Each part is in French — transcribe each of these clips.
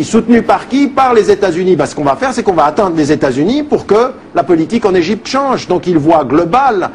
Soutenu par qui? Par les États-Unis. Ce qu'on va faire, c'est qu'on va atteindre les États-Unis pour que la politique en Égypte change. Donc il voit global.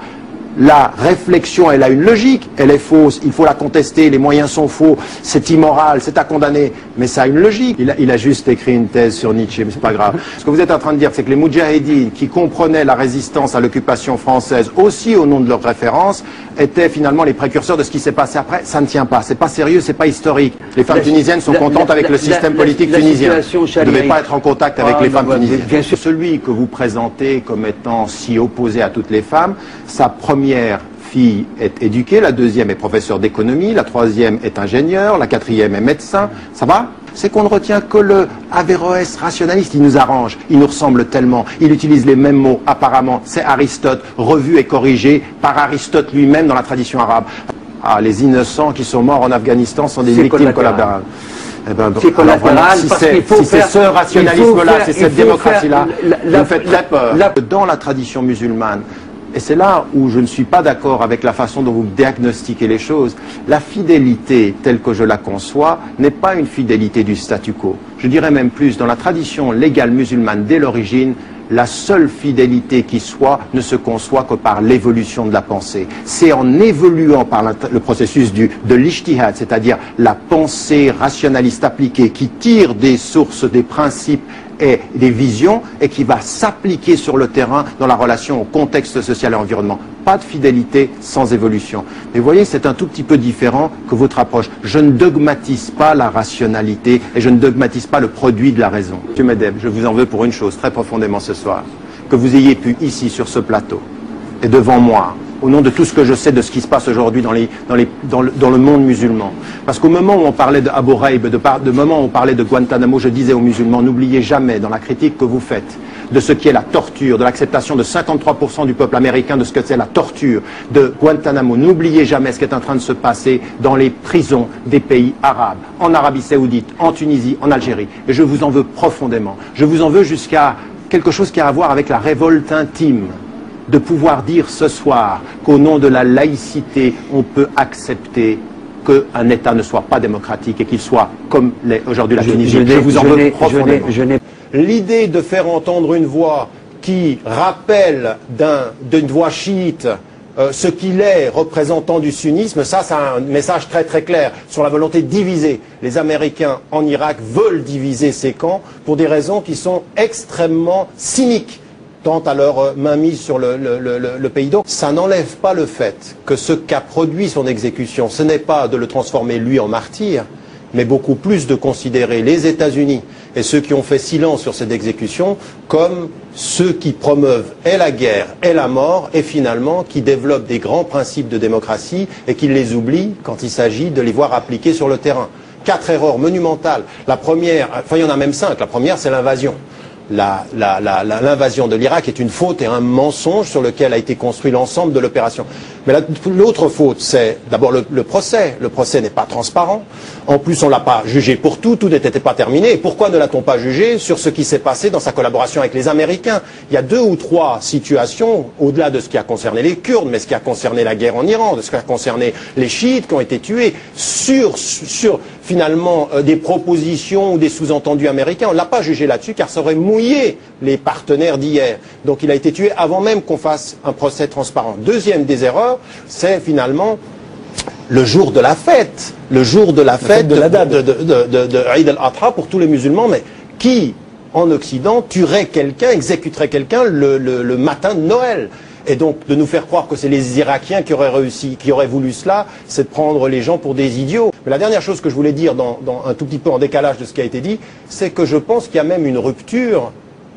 La réflexion, elle a une logique, elle est fausse, il faut la contester, les moyens sont faux, c'est immoral, c'est à condamner, mais ça a une logique. Il a juste écrit une thèse sur Nietzsche, mais c'est pas grave. Ce que vous êtes en train de dire, c'est que les Moudjahidines, qui comprenaient la résistance à l'occupation française aussi au nom de leurs références, étaient finalement les précurseurs de ce qui s'est passé après. Ça ne tient pas, c'est pas sérieux, c'est pas historique. Les femmes tunisiennes sont contentes avec le système politique tunisien. Vous ne devez pas être en contact avec les femmes tunisiennes. Bien sûr. Celui que vous présentez comme étant si opposé à toutes les femmes, sa première fille est éduquée, la deuxième est professeure d'économie, la troisième est ingénieure, la quatrième est médecin. Ça va? C'est qu'on ne retient que le Averroès rationaliste. Il nous arrange, il nous ressemble tellement, il utilise les mêmes mots, apparemment. C'est Aristote, revu et corrigé par Aristote lui-même dans la tradition arabe. Ah, les innocents qui sont morts en Afghanistan sont des victimes collatérales. Eh ben, c'est collatéral, si c'est ce rationalisme-là, c'est cette démocratie-là, vous me faites très peur. Dans la tradition musulmane, et c'est là où je ne suis pas d'accord avec la façon dont vous diagnostiquez les choses. La fidélité, telle que je la conçois, n'est pas une fidélité du statu quo. Je dirais même plus, dans la tradition légale musulmane dès l'origine, la seule fidélité qui soit ne se conçoit que par l'évolution de la pensée. C'est en évoluant par le processus de l'ijtihad, c'est-à-dire la pensée rationaliste appliquée qui tire des sources, des principes et des visions et qui va s'appliquer sur le terrain dans la relation au contexte social et environnement. Pas de fidélité sans évolution. Mais vous voyez, c'est un tout petit peu différent que votre approche. Je ne dogmatise pas la rationalité et je ne dogmatise pas le produit de la raison. Monsieur Medeb, je vous en veux pour une chose très profondément ce soir. Que vous ayez pu ici sur ce plateau et devant moi, au nom de tout ce que je sais de ce qui se passe aujourd'hui dans le monde musulman. Parce qu'au moment où on parlait de Abu Ghraib, de moment où on parlait de Guantanamo, je disais aux musulmans, n'oubliez jamais dans la critique que vous faites de ce qui est la torture, de l'acceptation de 53% du peuple américain de ce que c'est la torture de Guantanamo, n'oubliez jamais ce qui est en train de se passer dans les prisons des pays arabes, en Arabie Saoudite, en Tunisie, en Algérie. Et je vous en veux profondément. Je vous en veux jusqu'à quelque chose qui a à voir avec la révolte intime de pouvoir dire ce soir qu'au nom de la laïcité, on peut accepter qu'un État ne soit pas démocratique et qu'il soit comme l'est aujourd'hui la Tunisie. Je vous en veux profondément. L'idée de faire entendre une voix qui rappelle d'une voix chiite ce qu'il est représentant du sunnisme, ça c'est un message très très clair sur la volonté de diviser. Les Américains en Irak veulent diviser ces camps pour des raisons qui sont extrêmement cyniques quant à leur mainmise sur le pays. Donc ça n'enlève pas le fait que ce qu'a produit son exécution, ce n'est pas de le transformer lui en martyr, mais beaucoup plus de considérer les États-Unis et ceux qui ont fait silence sur cette exécution comme ceux qui promeuvent et la guerre et la mort et finalement qui développent des grands principes de démocratie et qui les oublient quand il s'agit de les voir appliqués sur le terrain. 4 erreurs monumentales. La première, enfin il y en a même 5, la première c'est l'invasion. L'invasion de l'Irak est une faute et un mensonge sur lequel a été construit l'ensemble de l'opération. Mais l'autre faute, c'est d'abord le procès. Le procès n'est pas transparent. En plus, on ne l'a pas jugé pour tout n'était pas terminé. Et pourquoi ne l'a-t-on pas jugé sur ce qui s'est passé dans sa collaboration avec les Américains? Il y a 2 ou 3 situations, au-delà de ce qui a concerné les Kurdes, mais ce qui a concerné la guerre en Iran, de ce qui a concerné les chiites qui ont été tués, sur finalement des propositions ou des sous-entendus américains. On ne l'a pas jugé là-dessus car ça aurait mouillé les partenaires d'hier. Donc il a été tué avant même qu'on fasse un procès transparent. Deuxième des erreurs, c'est finalement le jour de la fête. Le jour de la fête de Eid al-Adha pour tous les musulmans, mais qui, en Occident, tuerait quelqu'un, exécuterait quelqu'un le matin de Noël? Et donc, de nous faire croire que c'est les Irakiens qui auraient réussi, qui auraient voulu cela, c'est de prendre les gens pour des idiots. Mais la dernière chose que je voulais dire, un tout petit peu en décalage de ce qui a été dit, c'est que je pense qu'il y a même une rupture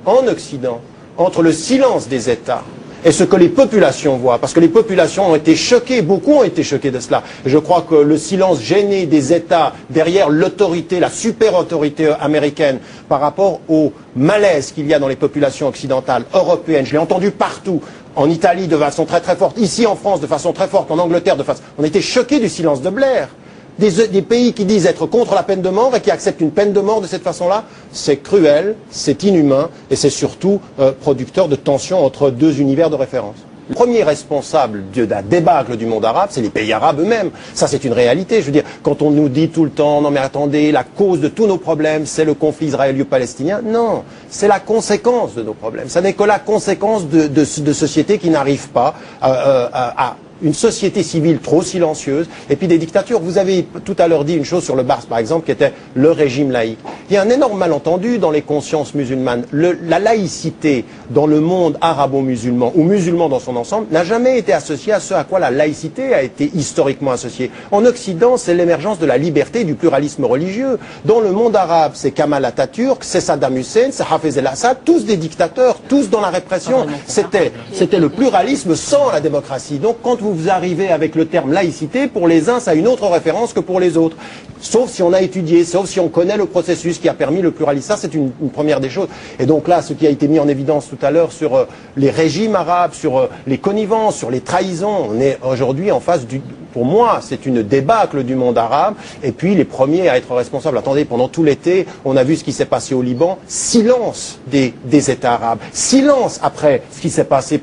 en Occident entre le silence des États et ce que les populations voient. Parce que les populations ont été choquées, beaucoup ont été choqués de cela. Et je crois que le silence gêné des États derrière l'autorité, la super-autorité américaine par rapport au malaise qu'il y a dans les populations occidentales, européennes, je l'ai entendu partout, en Italie de façon très très forte, ici en France de façon très forte, en Angleterre de façon... On a été choqués du silence de Blair. Des pays qui disent être contre la peine de mort et qui acceptent une peine de mort de cette façon-là, c'est cruel, c'est inhumain et c'est surtout producteur de tensions entre 2 univers de référence. Le premier responsable de la débâcle du monde arabe, c'est les pays arabes eux-mêmes. Ça, c'est une réalité. Je veux dire, quand on nous dit tout le temps, non mais attendez, la cause de tous nos problèmes, c'est le conflit israélo-palestinien. Non, c'est la conséquence de nos problèmes. Ça n'est que la conséquence de sociétés qui n'arrivent pas à une société civile trop silencieuse, et puis des dictatures. Vous avez tout à l'heure dit une chose sur le Barse, par exemple, qui était le régime laïque. Il y a un énorme malentendu dans les consciences musulmanes. La laïcité dans le monde arabo-musulman, ou musulman dans son ensemble, n'a jamais été associée à ce à quoi la laïcité a été historiquement associée. En Occident, c'est l'émergence de la liberté et du pluralisme religieux. Dans le monde arabe, c'est Kamal Atatürk, c'est Saddam Hussein, c'est Hafez el-Assad, tous des dictateurs, tous dans la répression. C'était le pluralisme sans la démocratie. Donc quand vous arrivez avec le terme laïcité, pour les uns, ça a une autre référence que pour les autres. Sauf si on a étudié, sauf si on connaît le processus qui a permis le pluralisme. Ça, c'est une première des choses. Et donc là, ce qui a été mis en évidence tout à l'heure sur les régimes arabes, sur les connivences, sur les trahisons, on est aujourd'hui en face pour moi, c'est une débâcle du monde arabe. Et puis, les premiers à être responsables. Attendez, pendant tout l'été, on a vu ce qui s'est passé au Liban. Silence des États arabes. Silence après ce qui s'est passé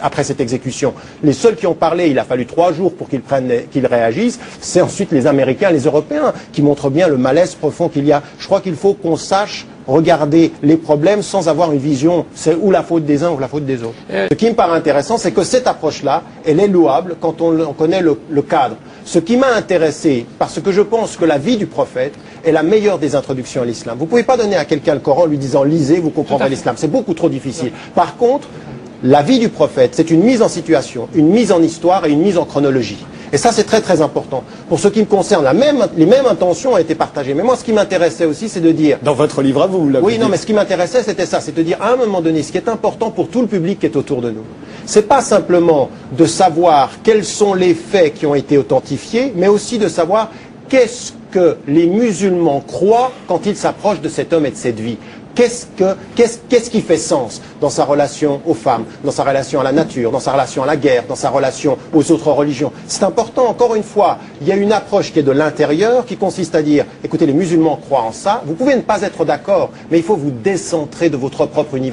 après cette exécution. Les seuls qui ont parlé, il a fallu 3 jours pour qu'ils réagissent. C'est ensuite les Américains, les Européens, qui montrent bien le malaise profond qu'il y a. Je crois qu'il faut qu'on sache regarder les problèmes sans avoir une vision, c'est ou la faute des uns ou la faute des autres. Ce qui me paraît intéressant, c'est que cette approche-là, elle est louable quand on connaît le cadre. Ce qui m'a intéressé, parce que je pense que la vie du prophète est la meilleure des introductions à l'islam. Vous ne pouvez pas donner à quelqu'un le Coran en lui disant « lisez, vous comprendrez l'islam ». C'est beaucoup trop difficile. Par contre, la vie du prophète, c'est une mise en situation, une mise en histoire et une mise en chronologie. Et ça, c'est très très important. Pour ce qui me concerne, les mêmes intentions ont été partagées. Mais moi, ce qui m'intéressait aussi, c'est de dire... Dans votre livre à vous, là. Oui, non, mais ce qui m'intéressait, c'était ça. C'est de dire, à un moment donné, ce qui est important pour tout le public qui est autour de nous, c'est pas simplement de savoir quels sont les faits qui ont été authentifiés, mais aussi de savoir qu'est-ce que les musulmans croient quand ils s'approchent de cet homme et de cette vie. Qu'est-ce qui fait sens dans sa relation aux femmes, dans sa relation à la nature, dans sa relation à la guerre, dans sa relation aux autres religions? C'est important, encore une fois, il y a une approche qui est de l'intérieur, qui consiste à dire, écoutez, les musulmans croient en ça, vous pouvez ne pas être d'accord, mais il faut vous décentrer de votre propre univers.